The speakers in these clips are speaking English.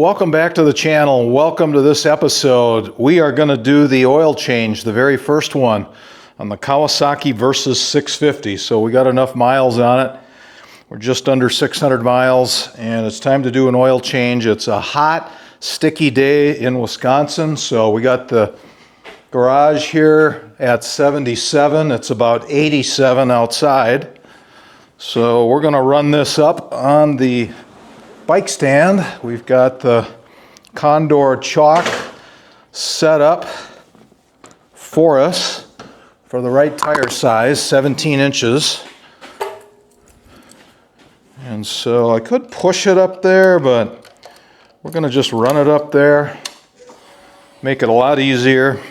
Welcome back to the channel. Welcome to this episode. We are going to do the oil change, the very first one on the Kawasaki Versys 650. So we got enough miles on it. We're just under 600 miles and it's time to do an oil change. It's a hot, sticky day in Wisconsin. So we got the garage here at 77. It's about 87 outside. So we're going to run this up on the bike stand. We've got the Condor chalk set up for us for the right tire size, 17 inches. And so I could push it up there, but we're going to just run it up there, make it a lot easier.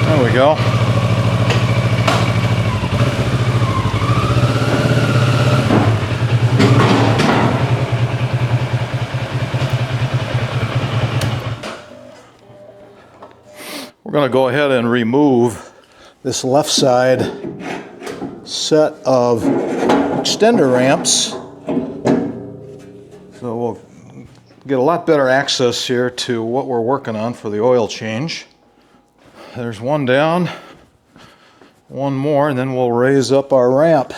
There we go. We're going to go ahead and remove this left side set of extender ramps. So we'll get a lot better access here to what we're working on for the oil change. There's one down, one more, and then we'll raise up our ramp.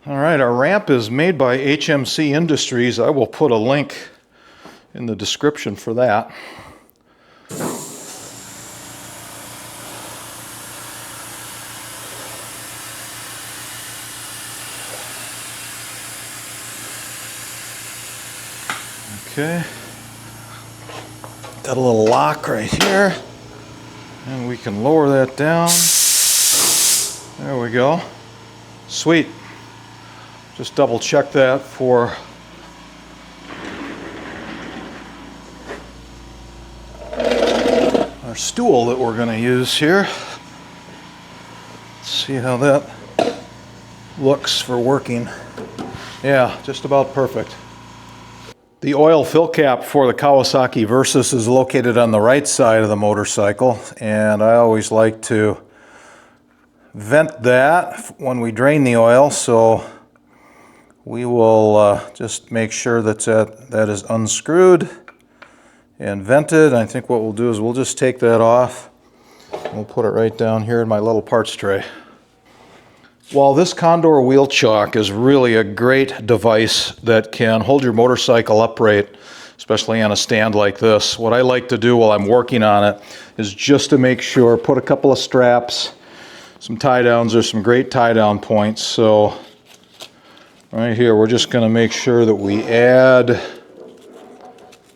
All right, our ramp is made by HMC Industries. I will put a link in the description for that. Okay, got a little lock right here, and we can lower that down. There we go. Sweet. Just double check that for our stool that we're going to use here. Let's see how that looks for working. Yeah, just about perfect. The oil fill cap for the Kawasaki Versys is located on the right side of the motorcycle, and I always like to vent that when we drain the oil, so we will just make sure that is unscrewed and vented. I think what we'll do is we'll just take that off. We'll put it right down here in my little parts tray. While this Condor wheel chock is really a great device that can hold your motorcycle upright, especially on a stand like this, what I like to do while I'm working on it is just to make sure, put a couple of straps, some tie downs. There's some great tie down points. So right here, we're just going to make sure that we add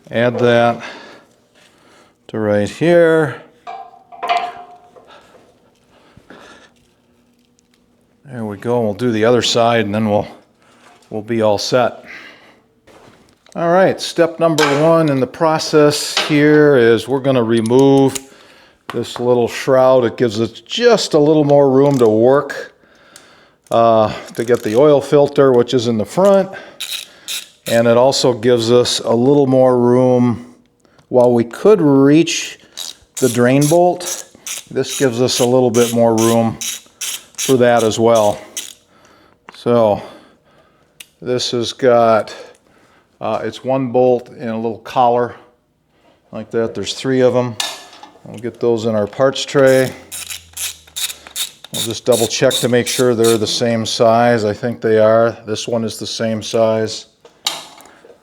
that to right here. There we go. We'll do the other side, and then we'll be all set. All right, step number one in the process here is we're going to remove this little shroud. It gives us just a little more room to work. To get the oil filter, which is in the front, and it also gives us a little more room. While we could reach the drain bolt, this gives us a little bit more room for that as well. So this has got it's one bolt and a little collar like that. There's three of them. We'll get those in our parts tray. We'll just double check to make sure they're the same size. I think they are. This one is the same size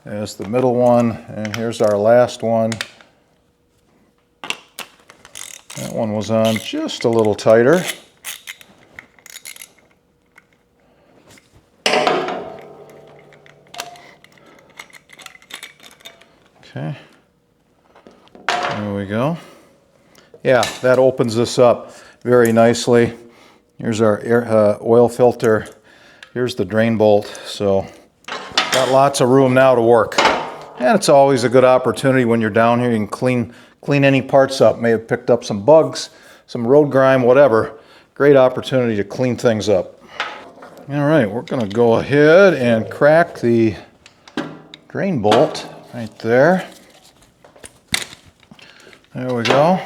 as the middle one. And here's our last one. That one was on just a little tighter. Okay. There we go. Yeah, that opens this up very nicely. Here's our oil filter. Here's the drain bolt. So got lots of room now to work. And it's always a good opportunity when you're down here. You can clean any parts up. May have picked up some bugs, some road grime, whatever. Great opportunity to clean things up. All right, we're going to go ahead and crack the drain bolt right there. There we go.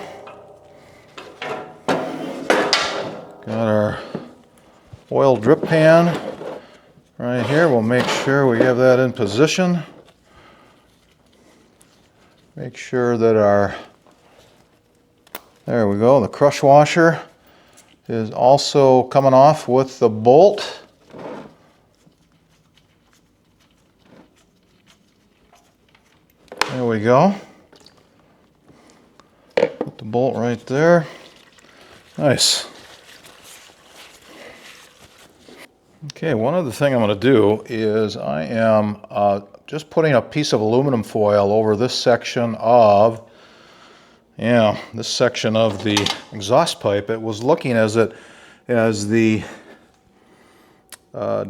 Got our oil drip pan right here. We'll make sure we have that in position. Make sure that there we go, the crush washer is also coming off with the bolt. There we go. Put the bolt right there. Nice. Okay, one other thing I'm going to do is I am just putting a piece of aluminum foil over this section of the exhaust pipe. It was looking as the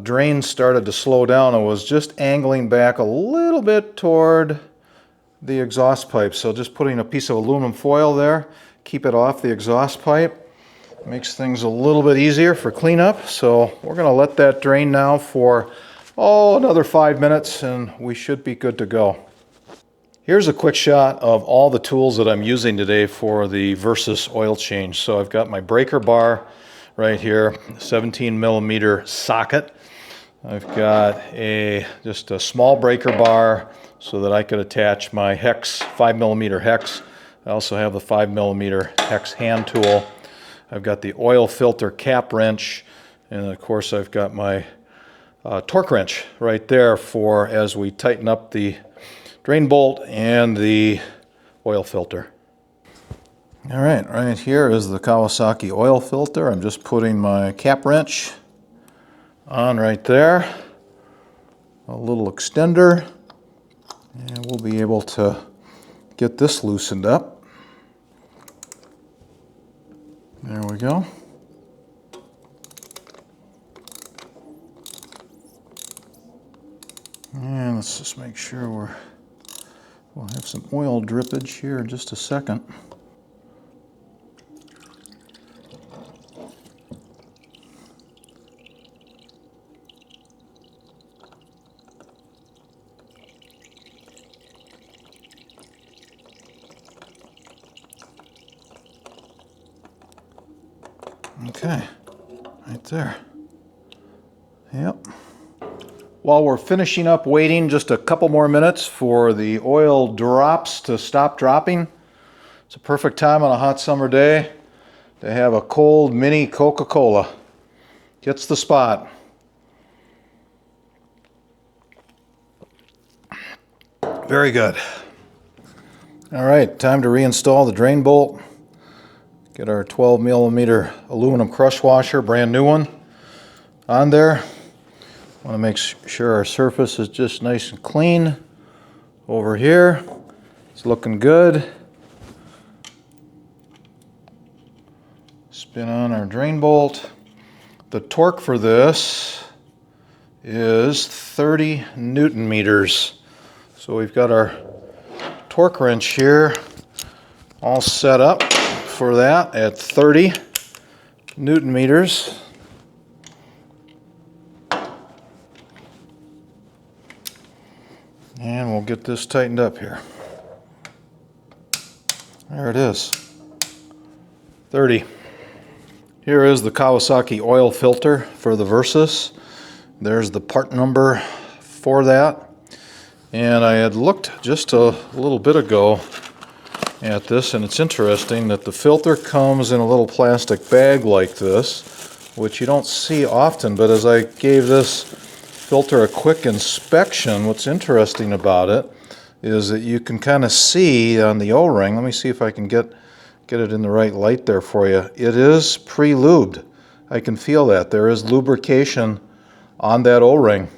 drain started to slow down, it was just angling back a little bit toward the exhaust pipe. So just putting a piece of aluminum foil there, keep it off the exhaust pipe. Makes things a little bit easier for cleanup. So we're going to let that drain now for another 5 minutes and we should be good to go. Here's a quick shot of all the tools that I'm using today for the Versys oil change. So I've got my breaker bar right here, 17 millimeter socket. I've got just a small breaker bar so that I could attach my hex, 5 millimeter hex. I also have the 5 millimeter hex hand tool. I've got the oil filter cap wrench, and of course I've got my torque wrench right there for as we tighten up the drain bolt and the oil filter. All right here is the Kawasaki oil filter. I'm just putting my cap wrench on right there, a little extender, and we'll be able to get this loosened up. There we go. And let's just make sure we'll have some oil drippage here in just a second. Okay, right there. Yep. While we're finishing up waiting just a couple more minutes for the oil drops to stop dropping, it's a perfect time on a hot summer day to have a cold mini Coca-Cola. Gets the spot. Very good. All right, time to reinstall the drain bolt. Get our 12 millimeter aluminum crush washer, brand new one, on there. Want to make sure our surface is just nice and clean. Over here, it's looking good. Spin on our drain bolt. The torque for this is 30 Newton meters. So we've got our torque wrench here all set up for that at 30 Newton meters. And we'll get this tightened up here. There it is, 30. Here is the Kawasaki oil filter for the Versys. There's the part number for that. And I had looked just a little bit ago at this, and it's interesting that the filter comes in a little plastic bag like this, which you don't see often, but as I gave this filter a quick inspection, what's interesting about it is that you can kind of see on the O-ring, let me see if I can get it in the right light there for you, it is pre-lubed. I can feel that. There is lubrication on that O-ring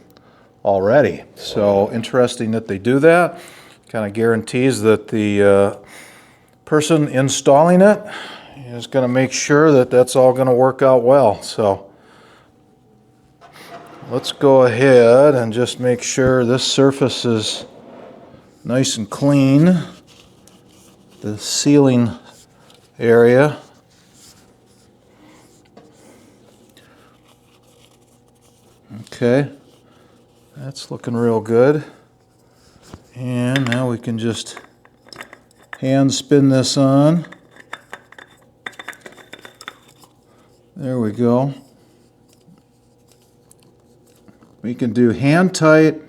already. So interesting that they do that. Kind of guarantees that the person installing it is going to make sure that that's all going to work out well. So let's go ahead and just make sure this surface is nice and clean. The sealing area. Okay, that's looking real good. And now we can just hand spin this on. There we go. We can do hand tight.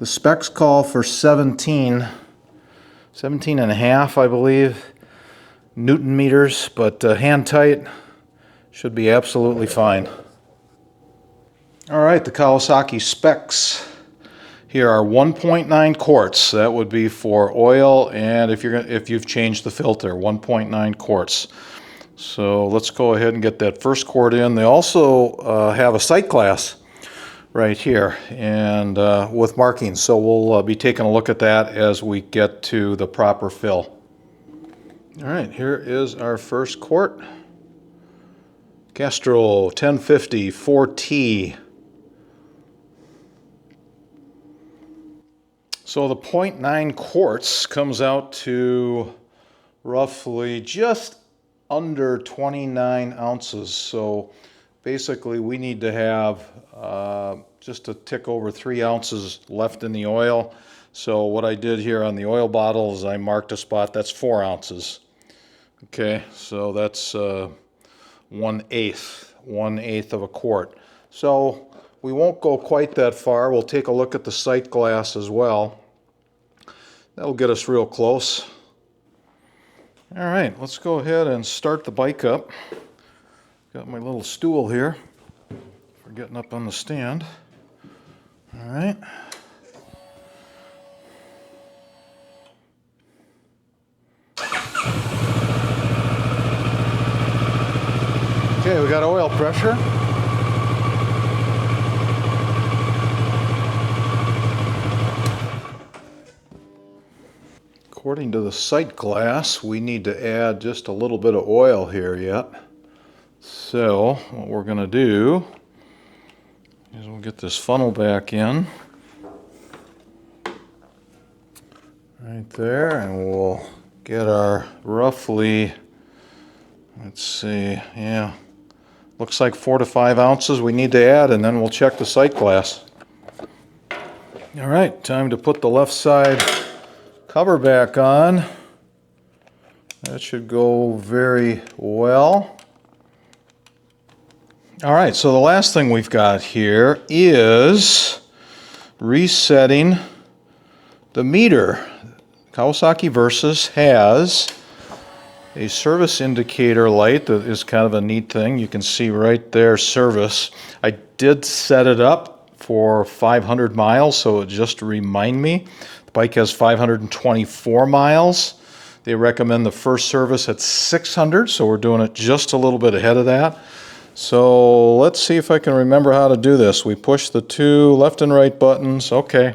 The specs call for 17 and a half, I believe, Newton meters, but hand tight should be absolutely fine. All right, the Kawasaki specs here are 1.9 quarts. That would be for oil, and if you've changed the filter, 1.9 quarts. So let's go ahead and get that first quart in. They also have a sight glass right here, and with markings. So we'll be taking a look at that as we get to the proper fill. All right, here is our first quart. Castrol 1050 4T. So the 0.9 quarts comes out to roughly just under 29 ounces. So basically we need to have just a tick over 3 ounces left in the oil. So what I did here on the oil bottle is I marked a spot that's 4 ounces. Okay, so that's 1/8 of a quart. So we won't go quite that far. We'll take a look at the sight glass as well. That'll get us real close. All right, let's go ahead and start the bike up. Got my little stool here for getting up on the stand. All right. Okay, we got oil pressure. According to the sight glass, we need to add just a little bit of oil here yet. So what we're going to do is we'll get this funnel back in right there, and we'll get our roughly, let's see, yeah, looks like 4 to 5 ounces we need to add, and then we'll check the sight glass. All right, time to put the left side cover back on. That should go very well. All right, so the last thing we've got here is resetting the meter. Kawasaki Versys has a service indicator light that is kind of a neat thing. You can see right there, service. I did set it up for 500 miles, so it just to remind me. The bike has 524 miles. They recommend the first service at 600, so we're doing it just a little bit ahead of that. So let's see if I can remember how to do this. We push the 2 left and right buttons. Okay.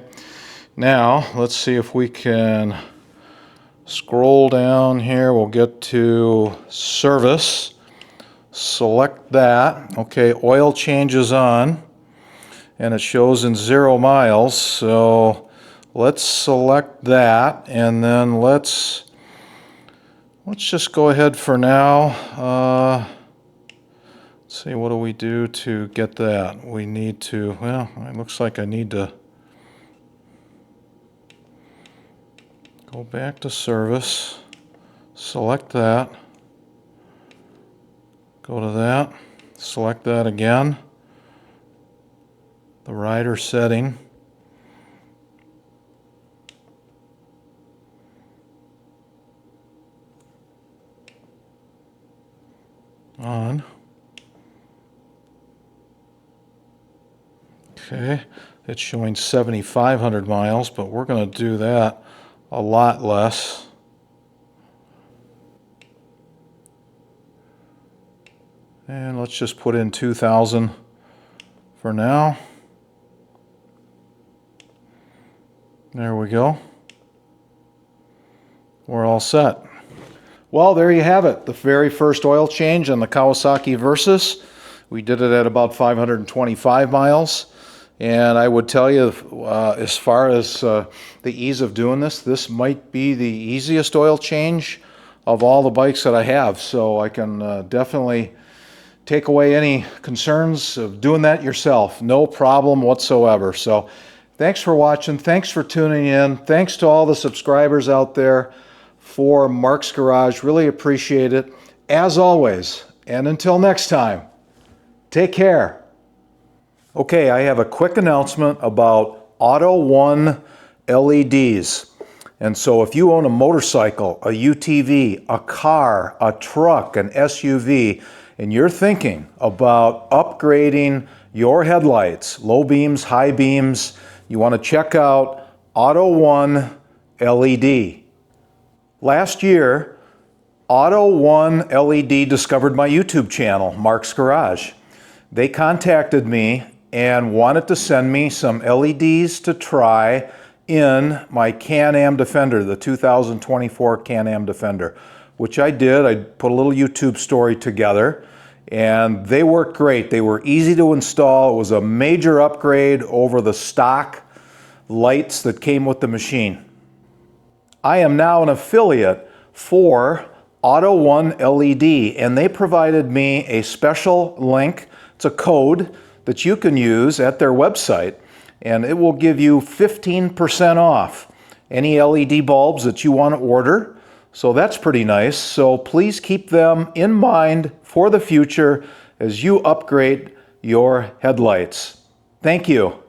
Now, let's see if we can scroll down here. We'll get to service. Select that. Okay, oil change is on, and it shows in 0 miles. So let's select that, and then let's just go ahead for now. Let's see, what do we do to get that? We need to, well, it looks like I need to go back to service, select that, go to that, select that again, the rider setting, on. Okay, it's showing 7,500 miles, but we're going to do that a lot less. And let's just put in 2,000 for now. There we go. We're all set. Well, there you have it. The very first oil change on the Kawasaki Versys. We did it at about 525 miles. And I would tell you, as far as the ease of doing this might be the easiest oil change of all the bikes that I have. So I can definitely take away any concerns of doing that yourself. No problem whatsoever. So Thanks for watching. Thanks for tuning in. Thanks to all the subscribers out there for Mark's Garage. Really appreciate it. As always, and until next time, take care. Okay, I have a quick announcement about Auto One LEDs. And so if you own a motorcycle, a UTV, a car, a truck, an SUV, and you're thinking about upgrading your headlights, low beams, high beams, you want to check out Auto One LED. Last year, Auto One LED discovered my YouTube channel, Mark's Garage. They contacted me and wanted to send me some LEDs to try in my Can-Am Defender, the 2024 Can-Am Defender, which I did. I put a little YouTube story together, and they worked great. They were easy to install. It was a major upgrade over the stock lights that came with the machine. I am now an affiliate for Auto One LED, and they provided me a special link. It's a code that you can use at their website, and it will give you 15% off any LED bulbs that you want to order. So that's pretty nice. So please keep them in mind for the future as you upgrade your headlights. Thank you.